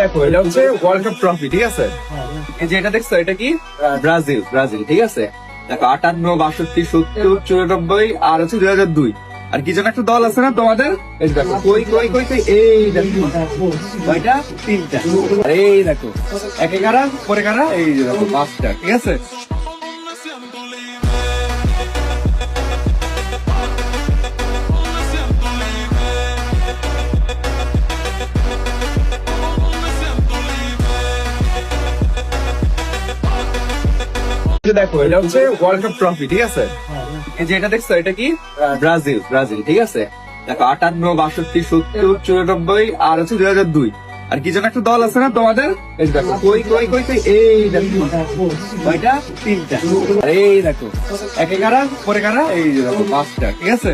দেখো এটা হচ্ছে ওয়ার্ল্ড কাপ ট্রফি, ঠিক আছে? এই যে এটা দেখছো, এটা কি? ব্রাজিল, ব্রাজিল, ঠিক আছে? দেখো 58, 62, 70, 94 আর হচ্ছে 2002। আর কি যেন একটা দল আছে না তোমাদের? এই যে দেখো কই কই কই কই, এই দেখো কয়টা? 3টা। আর এই দেখো একে কারা পরে কারা, এই যে দেখো 5টা, ঠিক আছে? দেখো এটা হচ্ছে ওয়ার্ল্ড কাপ ট্রফি, ঠিক আছে? এই যে এটা দেখছো, এটা কি? ব্রাজিল, ব্রাজিল, ঠিক আছে? দেখো 58, 62, 70, 94 আর হচ্ছে 2002। আর কি যেন একটা দল আছে না তোমাদের? এই যে দেখো কই কই কই কই, এই দেখো কয়টা? 3টা। আর এই দেখো একে কারা পরে কারা, এই যে দেখো 5টা, ঠিক আছে?